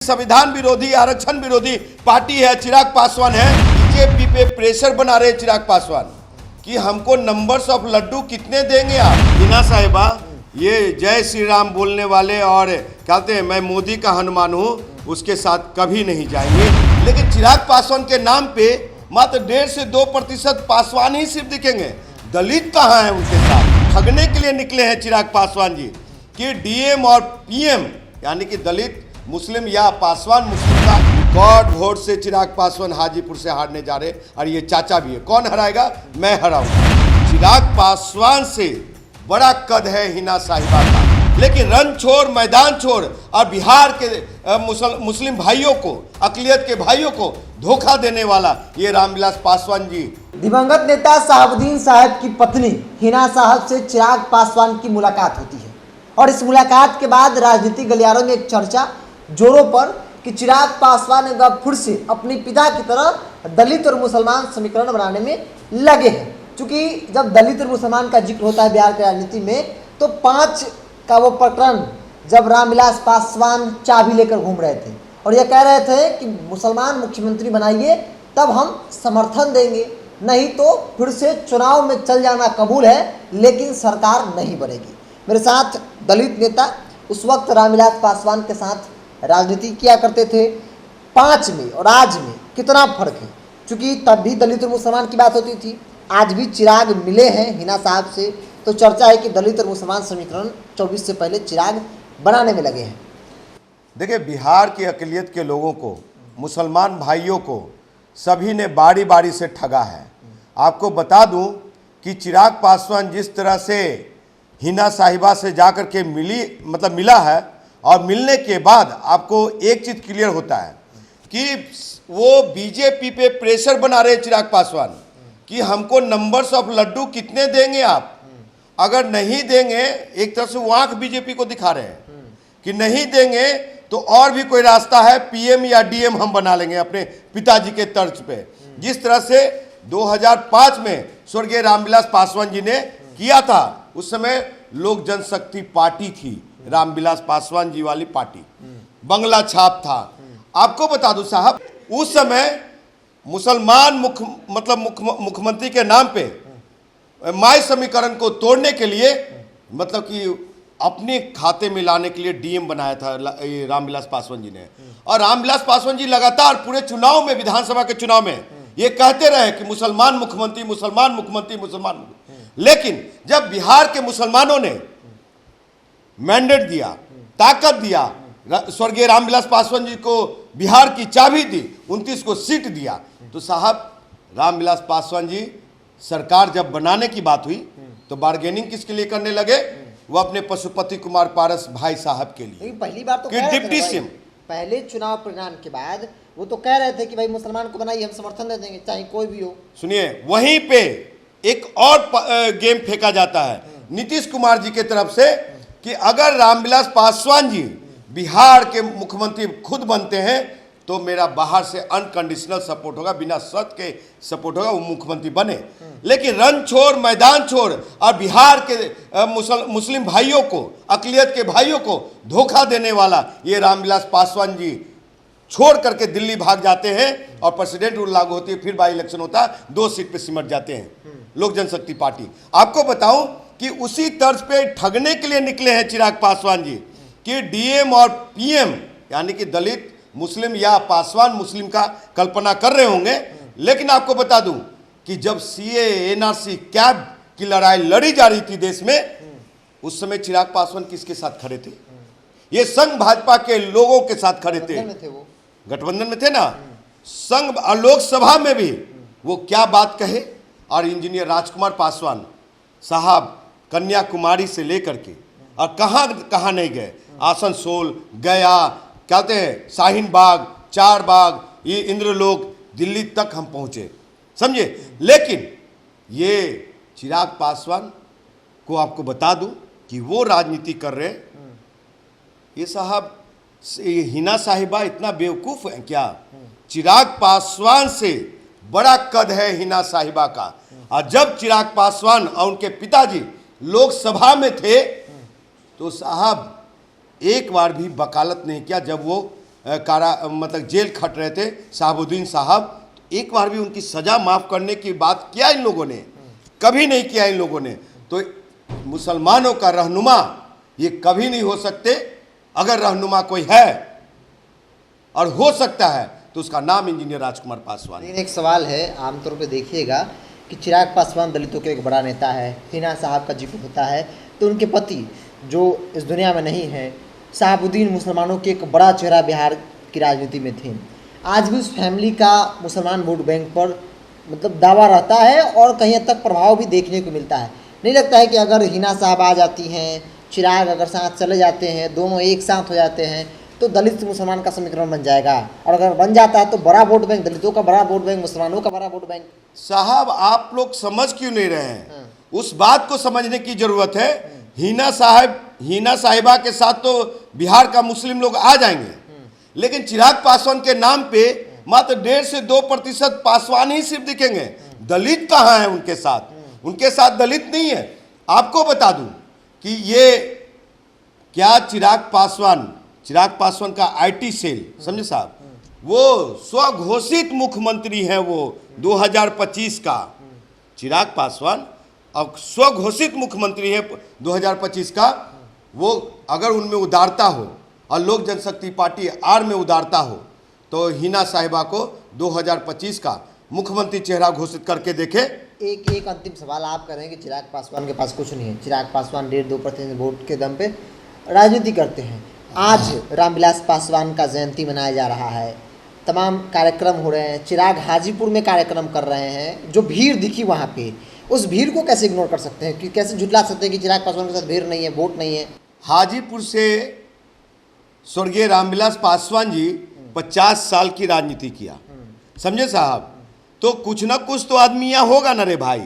संविधान विरोधी, आरक्षण विरोधी पार्टी है, चिराग पासवान है। बीजेपी पे प्रेशर बना रहे चिराग पासवान कि हमको नंबर्स ऑफ लड्डू कितने देंगे आप। हिना साहिबा, ये जय श्री राम बोलने वाले और कहते हैं मैं मोदी का हनुमान हूँ, उसके साथ कभी नहीं जाएंगे। लेकिन चिराग पासवान के नाम पे मात्र 1.5 से 2% पासवान ही सिर्फ दिखेंगे। दलित कहाँ है उनके साथ? ठगने के लिए निकले हैं चिराग पासवान जी कि डीएम और पीएम यानी कि दलित मुस्लिम या पासवान मुस्लिम का रिकॉर्ड वोट से चिराग पासवान हाजीपुर से हारने जा रहे। और ये चाचा भी है। कौन हराएगा? मैं हराऊंगा। चिराग पासवान से बड़ा कद है हिना साहिबा का। लेकिन रन छोड़, मैदान छोड़ और बिहार के मुस्लिम भाइयों को, अकलियत के भाइयों को धोखा देने वाला ये रामविलास पासवान जी। दिवंगत नेता शहाबुद्दीन साहब की पत्नी हिना साहब से चिराग पासवान की मुलाकात होती है और इस मुलाकात के बाद राजनीतिक गलियारों में एक चर्चा जोरों पर कि चिराग पासवान एक बार फिर से अपने पिता की तरह दलित और मुसलमान समीकरण बनाने में लगे हैं। क्योंकि जब दलित और मुसलमान का जिक्र होता है बिहार की राजनीति में तो 5 का वो प्रकरण जब रामविलास पासवान चाबी लेकर घूम रहे थे और ये कह रहे थे कि मुसलमान मुख्यमंत्री बनाइए तब हम समर्थन देंगे, नहीं तो फिर से चुनाव में चल जाना कबूल है लेकिन सरकार नहीं बनेगी। मेरे साथ दलित नेता उस वक्त रामविलास पासवान के साथ राजनीति किया करते थे। 5 में और आज में कितना फर्क है? क्योंकि तब भी दलित और मुसलमान की बात होती थी, आज भी चिराग मिले हैं हिना साहब से, तो चर्चा है कि दलित और मुसलमान समीकरण 24 से पहले चिराग बनाने में लगे हैं। देखिए, बिहार की अकलियत के लोगों को, मुसलमान भाइयों को सभी ने बारी बारी से ठगा है। आपको बता दूं कि चिराग पासवान जिस तरह से हिना साहिबा से जाकर के मिला है और मिलने के बाद आपको एक चीज़ क्लियर होता है कि वो बीजेपी पे प्रेशर बना रहे चिराग पासवान कि हमको नंबर्स ऑफ लड्डू कितने देंगे आप। अगर नहीं देंगे, एक तरफ से वो आंख बीजेपी को दिखा रहे हैं कि नहीं देंगे तो और भी कोई रास्ता है, पीएम या डीएम हम बना लेंगे अपने पिताजी के तर्ज पे। जिस तरह से 2005 में स्वर्गीय रामविलास पासवान जी ने किया था। उस समय लोक जनशक्ति पार्टी थी, रामविलास पासवान जी वाली पार्टी, बंगला छाप था। आपको बता दूं साहब, उस समय मुसलमान मुख्यमंत्री के नाम पे माई समीकरण को तोड़ने के लिए मतलब कि अपने खाते में लाने के लिए डीएम बनाया था रामविलास पासवान जी ने। और रामविलास पासवान जी लगातार पूरे चुनाव में, विधानसभा के चुनाव में ये कहते रहे कि मुसलमान मुख्यमंत्री, मुसलमान मुख्यमंत्री, मुसलमान। लेकिन जब बिहार के मुसलमानों ने मैंडेट दिया, ताकत दिया, स्वर्गीय रामविलास पासवान जी को बिहार की चाबी दी, 29 को सीट दिया, तो साहब रामविलास पासवान जी सरकार जब बनाने की बात हुई तो बार्गेनिंग किसके लिए करने लगे? वो अपने पशुपति कुमार पारस भाई साहब के लिए। पहली बार तो डिप्टी सीएम पहले चुनाव परिणाम के बाद वो तो कह रहे थे कि भाई मुसलमान को बनाइए, हम समर्थन दे देंगे चाहे कोई भी हो। सुनिए, वहीं पे एक और गेम फेंका जाता है नीतीश कुमार जी के तरफ से कि अगर रामविलास पासवान जी बिहार के मुख्यमंत्री खुद बनते हैं तो मेरा बाहर से अनकंडीशनल सपोर्ट होगा, बिना शर्त के सपोर्ट होगा, वो मुख्यमंत्री बने। लेकिन रन छोड़, मैदान छोड़ और बिहार के मुस्लिम भाइयों को, अकलियत के भाइयों को धोखा देने वाला ये रामविलास पासवान जी छोड़ करके दिल्ली भाग जाते हैं और प्रेसिडेंट रूल लागू होती है, फिर बाई इलेक्शन होता है, 2 सीट पे सिमट जाते हैं लोक जनशक्ति पार्टी। आपको बताऊं कि उसी तर्ज पे ठगने के लिए निकले हैं चिराग पासवान जी कि डीएम और पीएम यानी कि दलित मुस्लिम या पासवान मुस्लिम का कल्पना कर रहे होंगे। लेकिन आपको बता दूं कि जब सीए एनआरसी कैब की लड़ाई लड़ी जा रही थी देश में, उस समय चिराग पासवान किसके साथ खड़े थे? ये संघ भाजपा के लोगों के साथ खड़े थे, गठबंधन में थे ना। संघ लोकसभा में भी वो क्या बात कहे। और इंजीनियर राजकुमार पासवान साहब कन्याकुमारी से लेकर के और कहाँ कहाँ नहीं गए, आसनसोल, गया, कहते हैं शाहीन बाग, चार बाग, ये इंद्रलोक, दिल्ली तक हम पहुँचे, समझे। लेकिन ये चिराग पासवान को आपको बता दूं कि वो राजनीति कर रहे हैं। ये साहब, हिना साहिबा इतना बेवकूफ़ है क्या? चिराग पासवान से बड़ा कद है हिना साहिबा का। और जब चिराग पासवान और उनके पिताजी लोकसभा में थे तो साहब एक बार भी वकालत नहीं किया जब वो मतलब जेल खट रहे थे शहाबुद्दीन साहब, एक बार भी उनकी सज़ा माफ़ करने की बात किया इन लोगों ने? कभी नहीं किया इन लोगों ने। तो मुसलमानों का रहनुमा ये कभी नहीं हो सकते। अगर रहनुमा कोई है और हो सकता है तो उसका नाम इंजीनियर राजकुमार पासवान है। लेकिन एक सवाल है, आमतौर पे देखिएगा कि चिराग पासवान दलितों के एक बड़ा नेता है, हिना साहब का जिक्र होता है, तो उनके पति जो इस दुनिया में नहीं है, शहाबुद्दीन, मुसलमानों के एक बड़ा चेहरा बिहार की राजनीति में थे। आज भी उस फैमिली का मुसलमान वोट बैंक पर मतलब दावा रहता है और कहीं हद तक प्रभाव भी देखने को मिलता है। नहीं लगता है कि अगर हिना साहब आ जाती हैं, चिराग अगर साथ चले जाते हैं, दोनों एक साथ हो जाते हैं, तो दलित मुसलमान का समीकरण बन जाएगा, और अगर बन जाता है तो बड़ा वोट बैंक, दलितों का बड़ा वोट बैंक, मुसलमानों का बड़ा वोट बैंक। साहब आप लोग समझ क्यों नहीं रहे हैं? उस बात को समझने की जरूरत है। हिना साहिबा के साथ तो बिहार का मुस्लिम लोग आ जाएंगे, लेकिन चिराग पासवान के नाम पे मात्र 1.5 से 2% पासवान ही सिर्फ दिखेंगे। दलित कहाँ है उनके साथ? उनके साथ दलित नहीं है। आपको बता दूं कि ये क्या चिराग पासवान का आईटी सेल, समझे साहब, वो स्वघोषित मुख्यमंत्री हैं। वो 2025 का चिराग पासवान अब स्वघोषित मुख्यमंत्री है 2025 का। वो अगर उनमें उदारता हो और लोक जनशक्ति पार्टी आर में उदारता हो तो हिना साहिबा को 2025 का मुख्यमंत्री चेहरा घोषित करके देखे। एक अंतिम सवाल आप करें कि चिराग पासवान के पास कुछ नहीं है, चिराग पासवान 1.5-2% वोट के दम पे राजनीति करते हैं। आज रामविलास पासवान का जयंती मनाया जा रहा है, तमाम कार्यक्रम हो रहे हैं, चिराग हाजीपुर में कार्यक्रम कर रहे हैं, जो भीड़ दिखी वहाँ पे, उस भीड़ को कैसे इग्नोर कर सकते हैं? कि कैसे झुटला सकते हैं कि चिराग पासवान के साथ भीड़ नहीं है, वोट नहीं है? हाजीपुर से स्वर्गीय रामविलास पासवान जी 50 साल की राजनीति किया, समझे साहब, तो कुछ ना कुछ तो आदमी यहाँ होगा ना रे भाई।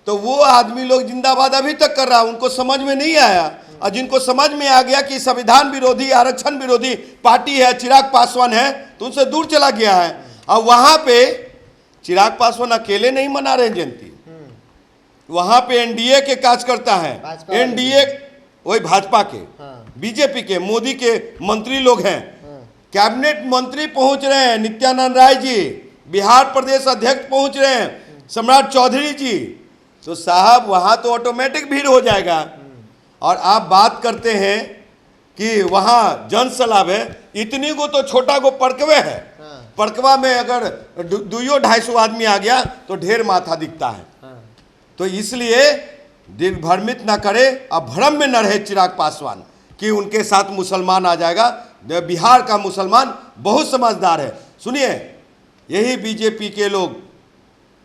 तो वो आदमी लोग जिंदाबाद अभी तक कर रहा, उनको समझ में नहीं आया। और जिनको समझ में आ गया कि संविधान विरोधी, आरक्षण विरोधी पार्टी है, चिराग पासवान है, तो उनसे दूर चला गया है। और वहां पे चिराग पासवान अकेले नहीं मना रहे जयंती, वहां पे एनडीए के कार्यकर्ता है, एनडीए वही भाजपा के, बीजेपी के, मोदी के मंत्री लोग हैं, कैबिनेट मंत्री पहुंच रहे हैं, नित्यानंद राय जी, बिहार प्रदेश अध्यक्ष पहुंच रहे हैं, सम्राट चौधरी जी। तो साहब वहां तो ऑटोमेटिक भीड़ हो जाएगा। और आप बात करते हैं कि वहां जन सलाब है, इतनी को तो छोटा को परकवे है, परकवा में अगर 200-250 आदमी आ गया तो ढेर माथा दिखता है। तो इसलिए दिग्भ्रमित ना करे और भ्रम में न रहे चिराग पासवान कि उनके साथ मुसलमान आ जाएगा। बिहार का मुसलमान बहुत समझदार है। सुनिए, यही बीजेपी के लोग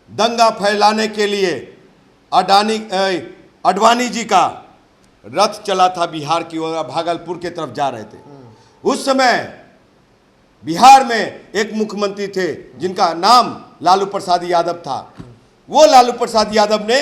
दंगा फैलाने के लिए अडवाणी जी का रथ चला था बिहार की ओर, भागलपुर के तरफ जा रहे थे। उस समय बिहार में एक मुख्यमंत्री थे जिनका नाम लालू प्रसाद यादव था। वो लालू प्रसाद यादव ने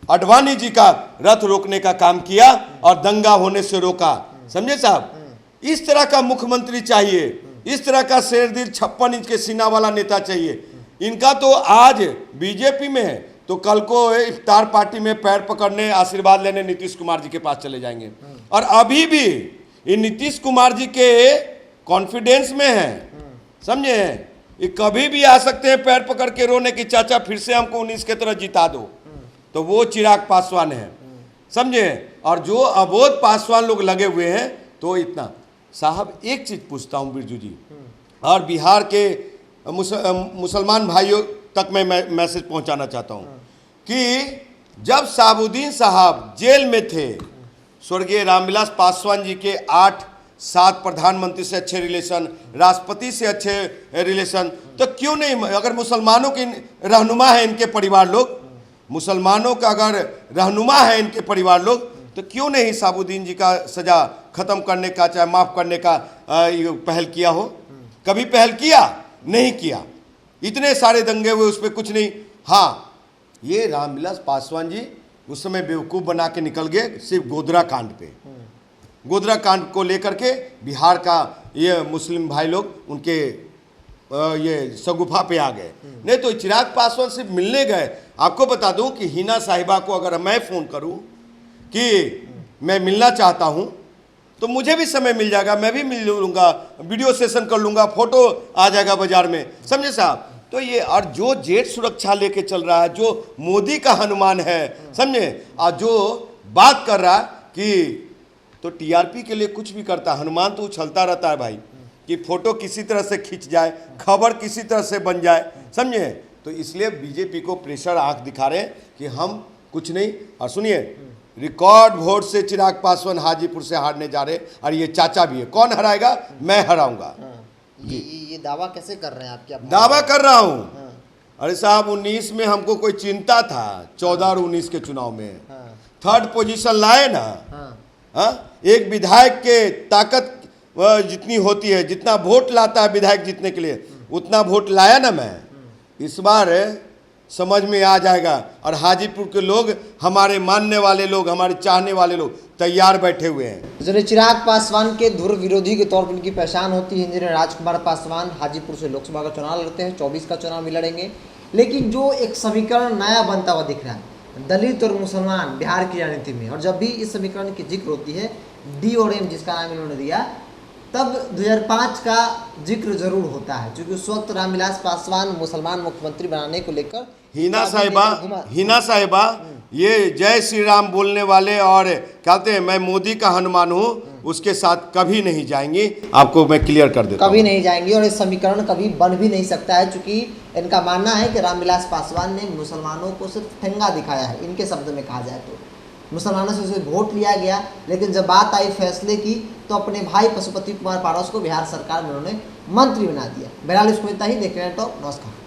अडवाणी जी का रथ रोकने का काम किया और दंगा होने से रोका, समझे साहब। इस तरह का मुख्यमंत्री चाहिए, इस तरह का शेरदिल 56 इंच के सीना वाला नेता चाहिए। इनका तो आज बीजेपी में है तो कल को इफ्तार पार्टी में पैर पकड़ने, आशीर्वाद लेने नीतीश कुमार जी के पास चले जाएंगे। और अभी भी ये नीतीश कुमार जी के कॉन्फिडेंस में है, समझे, ये कभी भी आ सकते हैं पैर पकड़ के रोने की, चाचा फिर से हमको 19 के तरह जिता दो। तो वो चिराग पासवान है, समझे। और जो अबोध पासवान लोग लगे हुए हैं तो इतना। साहब एक चीज पूछता हूँ बिरजू जी, और बिहार के मुसलमान भाइयों तक मैं मैसेज पहुंचाना चाहता हूं कि जब शहाबुद्दीन साहब जेल में थे, स्वर्गीय रामविलास पासवान जी के 8-7 प्रधानमंत्री से अच्छे रिलेशन, राष्ट्रपति से अच्छे रिलेशन, तो क्यों नहीं, अगर मुसलमानों की रहनुमा है इनके परिवार लोग, मुसलमानों का अगर रहनुमा है इनके परिवार लोग, तो क्यों नहीं शहाबुद्दीन जी का सजा खत्म करने का, चाहे माफ करने का पहल किया हो? कभी पहल किया? नहीं किया। इतने सारे दंगे हुए, उस पर कुछ नहीं। हाँ, ये रामविलास पासवान जी उस समय बेवकूफ़ बना के निकल गए सिर्फ गोधरा कांड पे, गोधरा कांड को लेकर के बिहार का ये मुस्लिम भाई लोग उनके ये शगुफा पे आ गए। नहीं तो चिराग पासवान सिर्फ मिलने गए। आपको बता दूं कि हिना साहिबा को अगर मैं फ़ोन करूं कि मैं मिलना चाहता हूं तो मुझे भी समय मिल जाएगा, मैं भी मिल लूँगा, वीडियो सेशन कर लूँगा, फोटो आ जाएगा बाजार में, समझे साहब। तो ये और जो जेट सुरक्षा लेके चल रहा है, जो मोदी का हनुमान है, समझे, और जो बात कर रहा है कि तो टीआरपी के लिए कुछ भी करता है, हनुमान तो उछलता रहता है भाई, कि फोटो किसी तरह से खींच जाए, खबर किसी तरह से बन जाए, समझे। तो इसलिए बीजेपी को प्रेशर आंख दिखा रहे हैं कि हम कुछ नहीं। और सुनिए, रिकॉर्ड वोट से चिराग पासवान हाजीपुर से हारने जा रहे, और ये चाचा भी है। कौन हराएगा? मैं हराऊंगा। ये दावा कैसे कर रहे हैं आप? क्या दावा कर रहा हूँ? अरे साहब, 19 में हमको कोई चिंता था? 14 और 19 के चुनाव में थर्ड पोजीशन लाए ना। हाँ, एक विधायक के ताकत जितनी होती है, जितना वोट लाता है विधायक जीतने के लिए, उतना वोट लाया ना मैं। इस बार समझ में आ जाएगा। और हाजीपुर के लोग, हमारे मानने वाले लोग, हमारे चाहने वाले लोग तैयार बैठे हुए हैं। जो चिराग पासवान के धुर विरोधी के तौर पर उनकी पहचान होती है। इंजीनियर राजकुमार पासवान हाजीपुर से लोकसभा का चुनाव लड़ते हैं, 24 का चुनाव भी लड़ेंगे। लेकिन जो एक समीकरण नया बनता हुआ दिख रहा है, दलित और मुसलमान बिहार की राजनीति में, और जब भी इस समीकरण की जिक्र होती है, डी और एम जिसका नाम इन्होंने दिया, तब 2005 का जिक्र जरूर होता है, क्योंकि उस वक्त रामविलास पासवान मुसलमान मुख्यमंत्री बनाने को लेकर हिना साहिबा ये जय श्री राम बोलने वाले और कहते हैं मैं मोदी का हनुमान हूँ, उसके साथ कभी नहीं जाएंगी। आपको मैं क्लियर कर देता हूँ, कभी नहीं जाएंगी। और ये समीकरण कभी बन भी नहीं सकता है, क्योंकि इनका मानना है कि रामविलास पासवान ने मुसलमानों को सिर्फ ठेंगा दिखाया है। इनके शब्द में कहा जाए तो मुसलमानों से उसे वोट लिया गया, लेकिन जब बात आई फैसले की तो अपने भाई पशुपति कुमार पारस को बिहार सरकार में उन्होंने मंत्री बना दिया। बहरहाल इसको इतना ही। देख रहे हैं टॉप। नमस्कार।